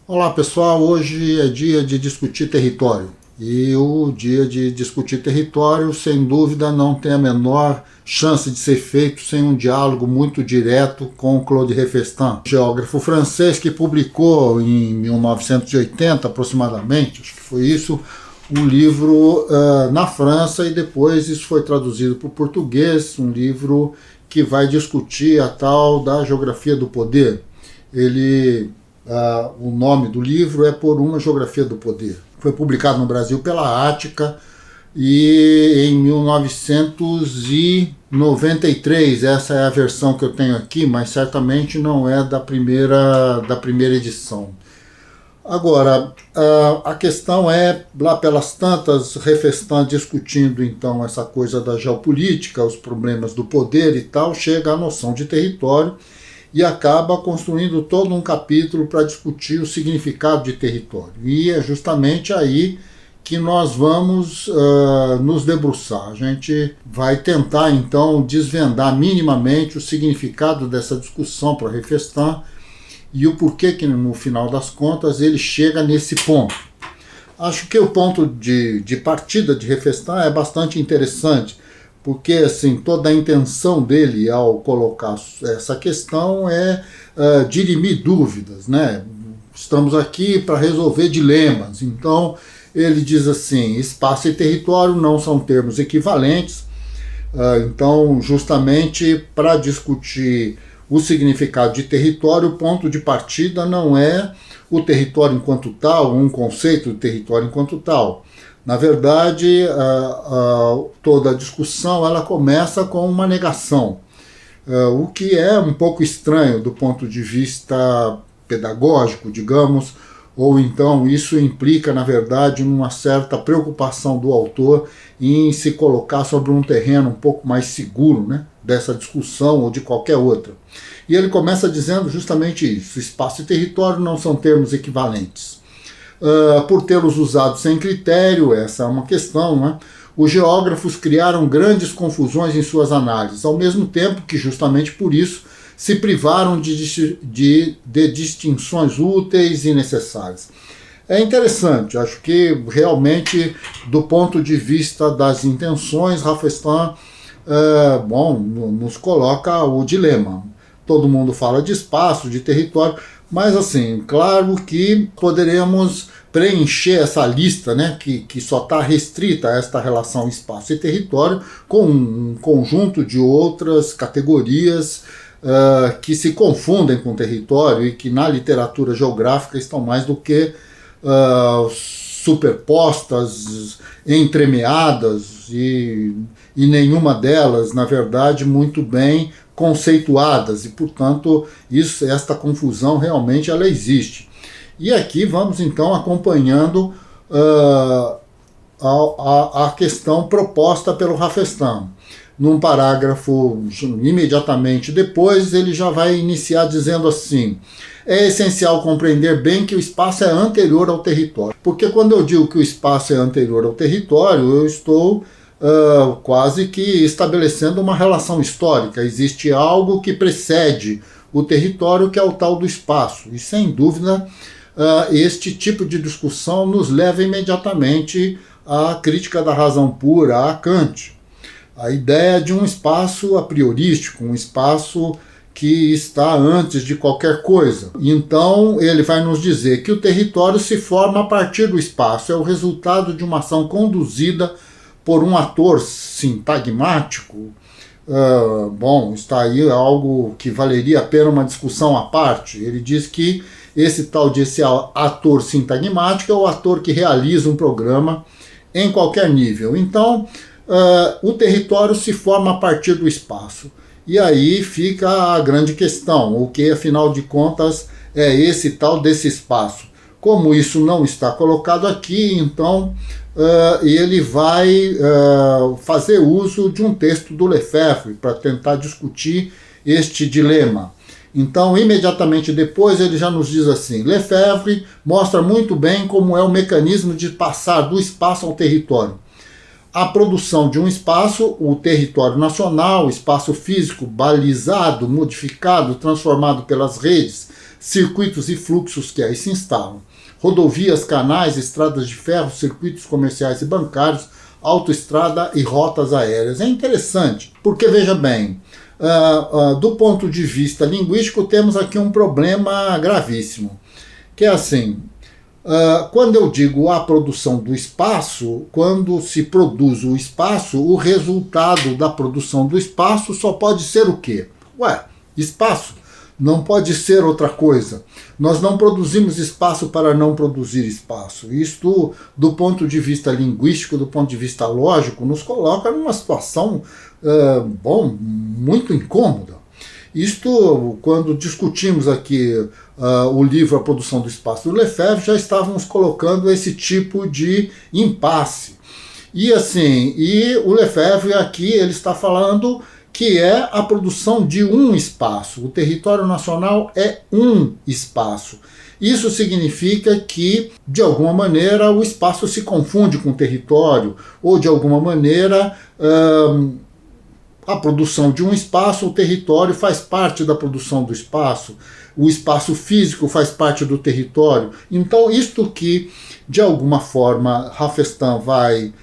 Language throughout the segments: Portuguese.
Olá pessoal, hoje é dia de discutir território. E o dia de discutir território, sem dúvida, não tem a menor chance de ser feito sem um diálogo muito direto com Claude Refestin, geógrafo francês que publicou em 1980 aproximadamente, acho que foi isso, um livro na França, e depois isso foi traduzido para o português, um livro que vai discutir a tal da geografia do poder. O nome do livro é Por uma Geografia do Poder. Foi publicado no Brasil pela Ática e em 1993, essa é a versão que eu tenho aqui, mas certamente não é da primeira edição. Agora, a questão é, lá pelas tantas, Refestin discutindo então essa coisa da geopolítica, os problemas do poder e tal, chega à noção de território e acaba construindo todo um capítulo para discutir o significado de território. E é justamente aí que nós vamos nos debruçar. A gente vai tentar, então, desvendar minimamente o significado dessa discussão para Refestin e o porquê que, no final das contas, ele chega nesse ponto. Acho que o ponto de partida de Refestin é bastante interessante, porque assim, toda a intenção dele ao colocar essa questão é dirimir dúvidas, né? Estamos aqui para resolver dilemas. Então, ele diz assim, espaço e território não são termos equivalentes. Então, justamente para discutir o significado de território, o ponto de partida não é o território enquanto tal, um conceito de território enquanto tal. Na verdade, toda a discussão ela começa com uma negação, o que é um pouco estranho do ponto de vista pedagógico, digamos, ou então isso implica, na verdade, uma certa preocupação do autor em se colocar sobre um terreno um pouco mais seguro, né, dessa discussão ou de qualquer outra. E ele começa dizendo justamente isso: espaço e território não são termos equivalentes. Por tê-los usado sem critério, essa é uma questão, né? Os geógrafos criaram grandes confusões em suas análises, ao mesmo tempo que, justamente por isso, se privaram de distinções úteis e necessárias. É interessante, acho que realmente, do ponto de vista das intenções, Refestin nos coloca o dilema. Todo mundo fala de espaço, de território, mas assim, claro que poderemos preencher essa lista, né, que só está restrita a esta relação espaço e território, com um conjunto de outras categorias que se confundem com território e que na literatura geográfica estão mais do que superpostas, entremeadas e nenhuma delas, na verdade, muito bem conceituadas, e portanto esta confusão realmente ela existe. E aqui vamos então acompanhando a questão proposta pelo Refestin. Num parágrafo imediatamente depois, ele já vai iniciar dizendo assim: é essencial compreender bem que o espaço é anterior ao território. Porque quando eu digo que o espaço é anterior ao território, eu estou quase que estabelecendo uma relação histórica. Existe algo que precede o território, que é o tal do espaço. E sem dúvida, este tipo de discussão nos leva imediatamente à crítica da razão pura, a Kant. A ideia de um espaço a priorístico, um espaço que está antes de qualquer coisa. Então, ele vai nos dizer que o território se forma a partir do espaço, é o resultado de uma ação conduzida por um ator sintagmático. Está aí algo que valeria a pena uma discussão à parte. Ele diz que esse ator sintagmático é o ator que realiza um programa em qualquer nível. Então, o território se forma a partir do espaço. E aí fica a grande questão: o que, afinal de contas, é esse tal desse espaço? Como isso não está colocado aqui, então ele vai fazer uso de um texto do Lefebvre para tentar discutir este dilema. Então, imediatamente depois, ele já nos diz assim: Lefebvre mostra muito bem como é o mecanismo de passar do espaço ao território. A produção de um espaço, o território nacional, o espaço físico balizado, modificado, transformado pelas redes circuitos e fluxos que aí se instalam. Rodovias, canais, estradas de ferro, circuitos comerciais e bancários, autoestrada e rotas aéreas. É interessante, porque veja bem, do ponto de vista linguístico temos aqui um problema gravíssimo, que é assim, quando eu digo a produção do espaço, quando se produz o espaço, o resultado da produção do espaço só pode ser o quê? Espaço. Não pode ser outra coisa. Nós não produzimos espaço para não produzir espaço. Isto, do ponto de vista linguístico, do ponto de vista lógico, nos coloca numa situação muito incômoda. Isto, quando discutimos aqui o livro A Produção do Espaço do Lefebvre, já estávamos colocando esse tipo de impasse. E o Lefebvre aqui ele está falando que é a produção de um espaço. O território nacional é um espaço. Isso significa que, de alguma maneira, o espaço se confunde com o território, ou de alguma maneira a produção de um espaço, o território faz parte da produção do espaço, o espaço físico faz parte do território. Então, isto que, de alguma forma, Hafestán vai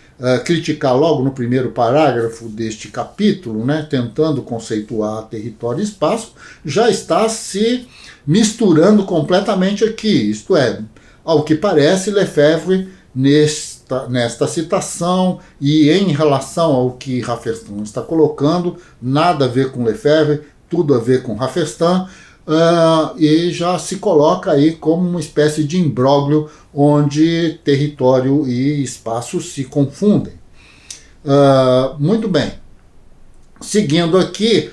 criticar logo no primeiro parágrafo deste capítulo, né, tentando conceituar território e espaço, já está se misturando completamente aqui. Isto é, ao que parece, Lefebvre, nesta citação e em relação ao que Hafestán está colocando, nada a ver com Lefebvre, tudo a ver com Hafestán, e já se coloca aí como uma espécie de imbróglio onde território e espaço se confundem. Muito bem. Seguindo aqui,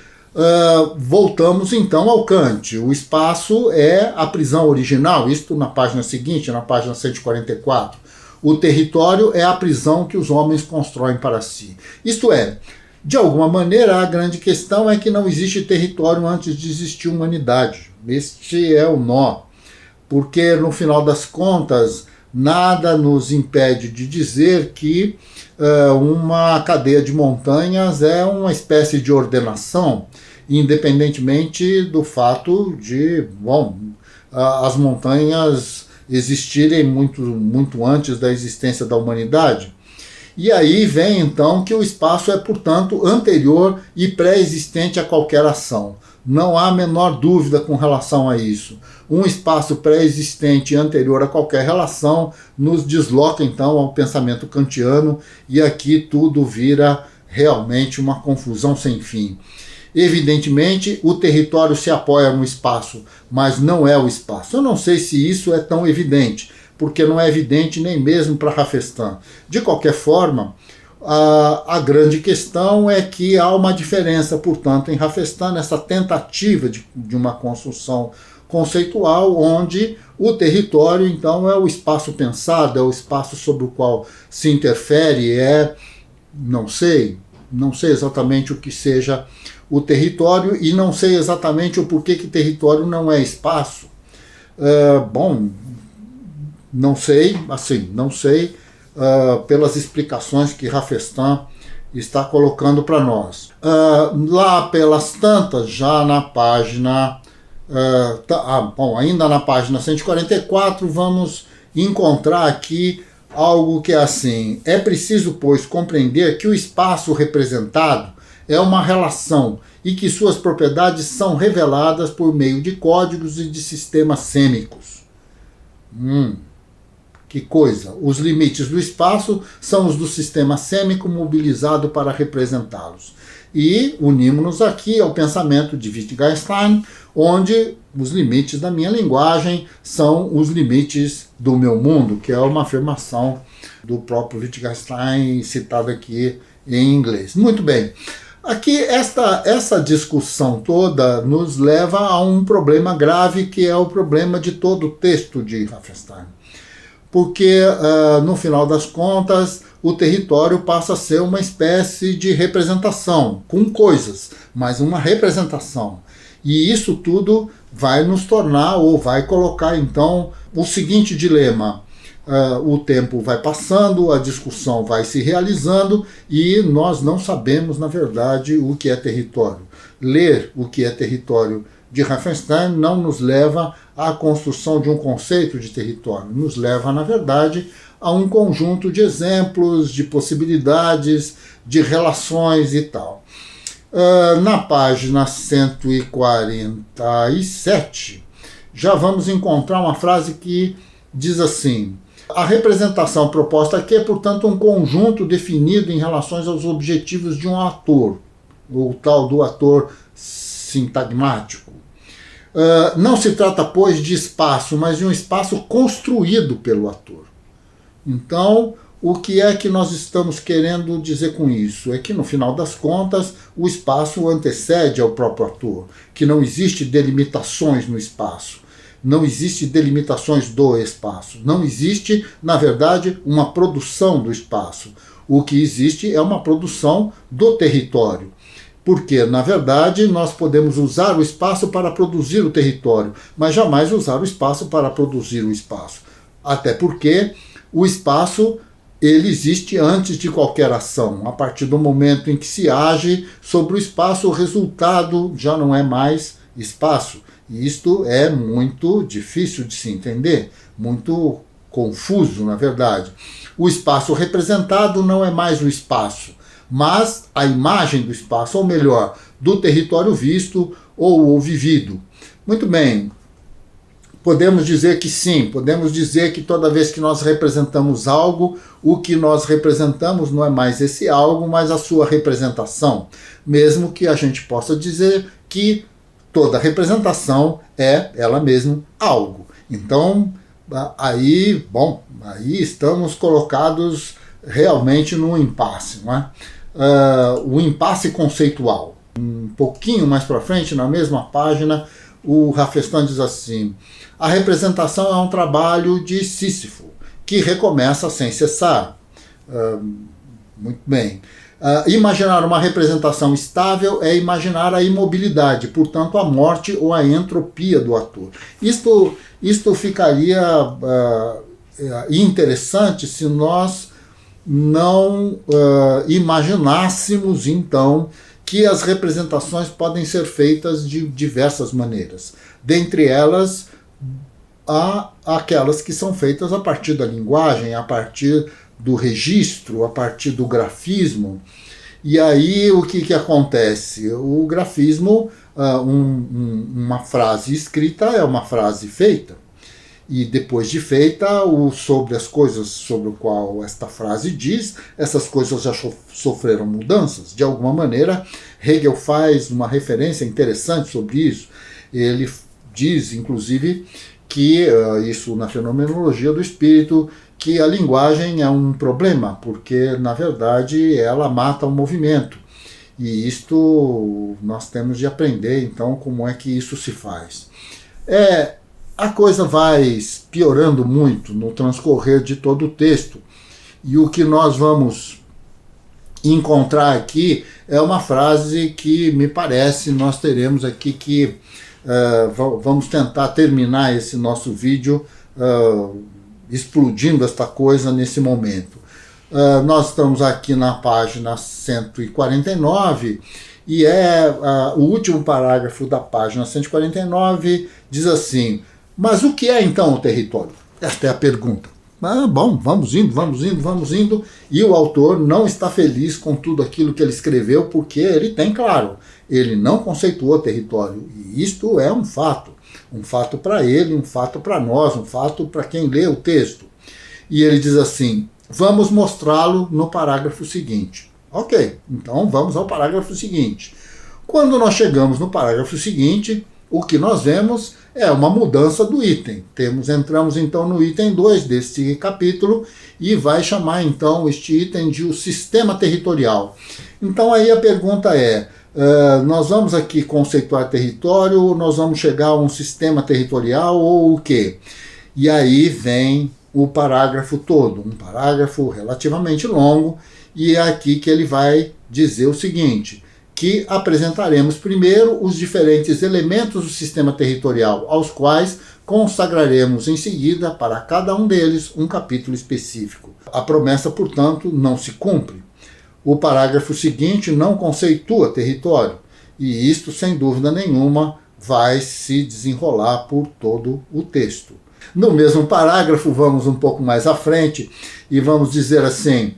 voltamos então ao Kant. O espaço é a prisão original, isto na página seguinte, na página 144. O território é a prisão que os homens constroem para si. Isto é, de alguma maneira, a grande questão é que não existe território antes de existir humanidade. Este é o nó. Porque, no final das contas, nada nos impede de dizer que uma cadeia de montanhas é uma espécie de ordenação, independentemente do fato de, as montanhas existirem muito antes da existência da humanidade. E aí vem então que o espaço é, portanto, anterior e pré-existente a qualquer ação. Não há a menor dúvida com relação a isso. Um espaço pré-existente e anterior a qualquer relação nos desloca então ao pensamento kantiano, e aqui tudo vira realmente uma confusão sem fim. Evidentemente, o território se apoia no espaço, mas não é o espaço. Eu não sei se isso é tão evidente, porque não é evidente nem mesmo para Hafestán. De qualquer forma, a grande questão é que há uma diferença, portanto, em Hafestán, nessa tentativa de uma construção conceitual, onde o território, então, é o espaço pensado, é o espaço sobre o qual se interfere, não sei exatamente o que seja o território, e não sei exatamente o porquê que território não é espaço. Não sei, pelas explicações que Hafestán está colocando para nós. Lá pelas tantas, já na página... ainda na página 144, vamos encontrar aqui algo que é assim: é preciso, pois, compreender que o espaço representado é uma relação e que suas propriedades são reveladas por meio de códigos e de sistemas sêmicos. Que coisa! Os limites do espaço são os do sistema sêmico mobilizado para representá-los. E unimos-nos aqui ao pensamento de Wittgenstein, onde os limites da minha linguagem são os limites do meu mundo, que é uma afirmação do próprio Wittgenstein citada aqui em inglês. Muito bem. Aqui, essa discussão toda nos leva a um problema grave, que é o problema de todo o texto de Hafestán. Porque, no final das contas, o território passa a ser uma espécie de representação, com coisas, mas uma representação. E isso tudo vai nos tornar, ou vai colocar, então, o seguinte dilema: o tempo vai passando, a discussão vai se realizando, e nós não sabemos, na verdade, o que é território. Ler o que é território de Riefenstahl não nos leva à construção de um conceito de território, nos leva, na verdade, a um conjunto de exemplos, de possibilidades, de relações e tal. Na página 147, já vamos encontrar uma frase que diz assim: a representação proposta aqui é, portanto, um conjunto definido em relação aos objetivos de um ator, o tal do ator sintagmático. Não se trata, pois, de espaço, mas de um espaço construído pelo ator. Então, o que é que nós estamos querendo dizer com isso? É que, no final das contas, o espaço antecede ao próprio ator, que não existe delimitações no espaço. Não existe delimitações do espaço. Não existe, na verdade, uma produção do espaço. O que existe é uma produção do território. Porque, na verdade, nós podemos usar o espaço para produzir o território, mas jamais usar o espaço para produzir o espaço. Até porque o espaço ele existe antes de qualquer ação. A partir do momento em que se age sobre o espaço, o resultado já não é mais espaço. E isto é muito difícil de se entender, muito confuso, na verdade. O espaço representado não é mais o espaço, mas a imagem do espaço, ou melhor, do território visto ou vivido. Muito bem, podemos dizer que sim, podemos dizer que toda vez que nós representamos algo, o que nós representamos não é mais esse algo, mas a sua representação. Mesmo que a gente possa dizer que toda representação é ela mesma algo. Então, aí estamos colocados realmente num impasse, não é? O impasse conceitual. Um pouquinho mais para frente, na mesma página, o Riefenstahl diz assim: a representação é um trabalho de Sísifo, que recomeça sem cessar. Muito bem. Imaginar uma representação estável é imaginar a imobilidade, portanto a morte ou a entropia do ator. Isto ficaria interessante se nós não imaginássemos, então, que as representações podem ser feitas de diversas maneiras. Dentre elas, há aquelas que são feitas a partir da linguagem, a partir do registro, a partir do grafismo. E aí o que acontece? O grafismo, uma frase escrita é uma frase feita. E depois de feita, sobre as coisas sobre o qual esta frase diz, essas coisas já sofreram mudanças. De alguma maneira, Hegel faz uma referência interessante sobre isso. Ele diz, inclusive, que, isso na fenomenologia do espírito, que a linguagem é um problema, porque, na verdade, ela mata o movimento. E isto nós temos de aprender, então, como é que isso se faz. A coisa vai piorando muito no transcorrer de todo o texto, e o que nós vamos encontrar aqui é uma frase que, me parece, nós teremos aqui que vamos tentar terminar esse nosso vídeo explodindo esta coisa nesse momento. Nós estamos aqui na página 149 e o último parágrafo da página 149 diz assim: mas o que é então o território? Esta é a pergunta. Bom, vamos indo, e o autor não está feliz com tudo aquilo que ele escreveu, porque ele tem claro, ele não conceituou território, e isto é um fato para ele, um fato para nós, um fato para quem lê o texto. E ele diz assim: vamos mostrá-lo no parágrafo seguinte. Ok, então vamos ao parágrafo seguinte. Quando nós chegamos no parágrafo seguinte, o que nós vemos é uma mudança do item. Entramos então no item 2 deste capítulo e vai chamar então este item de o sistema territorial. Então aí a pergunta é, nós vamos aqui conceituar território, nós vamos chegar a um sistema territorial ou o quê? E aí vem o parágrafo todo, um parágrafo relativamente longo, e é aqui que ele vai dizer o seguinte: que apresentaremos primeiro os diferentes elementos do sistema territorial, aos quais consagraremos em seguida, para cada um deles, um capítulo específico. A promessa, portanto, não se cumpre. O parágrafo seguinte não conceitua território, e isto, sem dúvida nenhuma, vai se desenrolar por todo o texto. No mesmo parágrafo, vamos um pouco mais à frente e vamos dizer assim: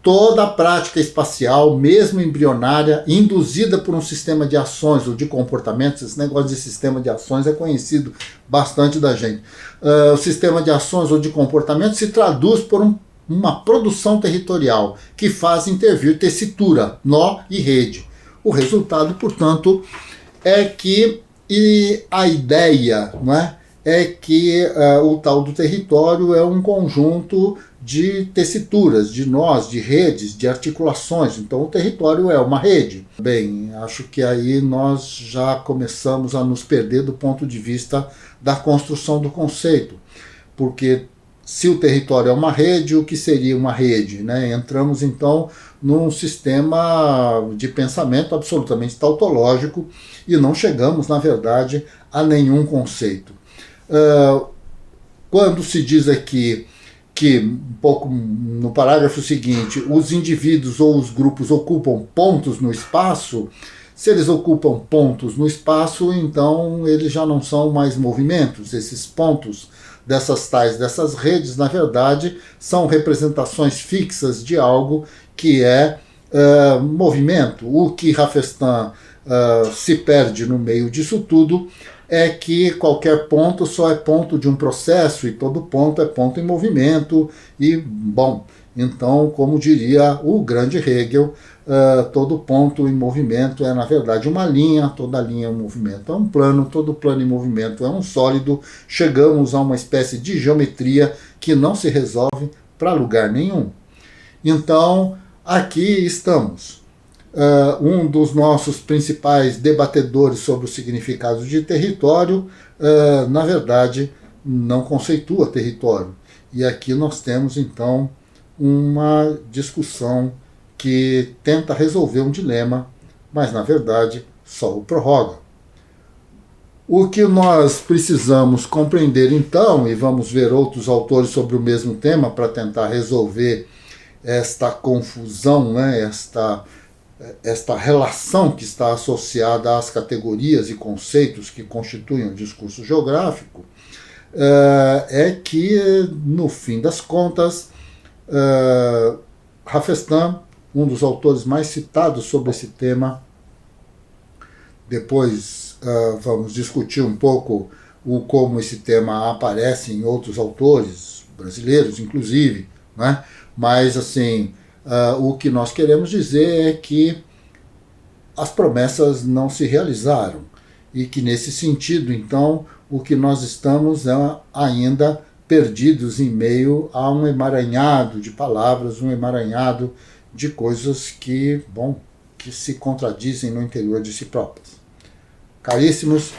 toda a prática espacial, mesmo embrionária, induzida por um sistema de ações ou de comportamentos, esse negócio de sistema de ações é conhecido bastante da gente. O sistema de ações ou de comportamentos se traduz por uma produção territorial que faz intervir tessitura, nó e rede. O resultado, portanto, é que a ideia, não é que o tal do território é um conjunto de tessituras, de nós, de redes, de articulações. Então o território é uma rede. Bem, acho que aí nós já começamos a nos perder do ponto de vista da construção do conceito, porque se o território é uma rede, o que seria uma rede? Né? Entramos então num sistema de pensamento absolutamente tautológico e não chegamos, na verdade, a nenhum conceito. Quando se diz aqui que, um pouco no parágrafo seguinte, os indivíduos ou os grupos ocupam pontos no espaço, se eles ocupam pontos no espaço, então eles já não são mais movimentos. Esses pontos dessas redes, na verdade, são representações fixas de algo que é movimento. O que Rafestan se perde no meio disso tudo é que qualquer ponto só é ponto de um processo e todo ponto é ponto em movimento e, bom, então, como diria o grande Hegel, todo ponto em movimento é, na verdade, uma linha, toda linha é um movimento, é um plano, todo plano em movimento é um sólido, chegamos a uma espécie de geometria que não se resolve para lugar nenhum. Então, aqui estamos. Um dos nossos principais debatedores sobre o significado de território, na verdade, não conceitua território. E aqui nós temos, então, uma discussão que tenta resolver um dilema, mas, na verdade, só o prorroga. O que nós precisamos compreender, então, e vamos ver outros autores sobre o mesmo tema para tentar resolver esta confusão, né, esta relação que está associada às categorias e conceitos que constituem o discurso geográfico, é que, no fim das contas, Rafestan, um dos autores mais citados sobre esse tema, depois vamos discutir um pouco como esse tema aparece em outros autores, brasileiros inclusive, né? Mas assim, o que nós queremos dizer é que as promessas não se realizaram e que, nesse sentido, então, o que nós estamos é ainda perdidos em meio a um emaranhado de palavras, um emaranhado de coisas que se contradizem no interior de si próprias. Caríssimos,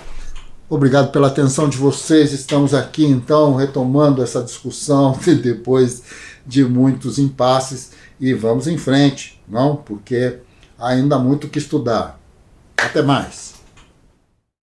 obrigado pela atenção de vocês. Estamos aqui, então, retomando essa discussão depois de muitos impasses e vamos em frente, não? Porque ainda há muito o que estudar. Até mais.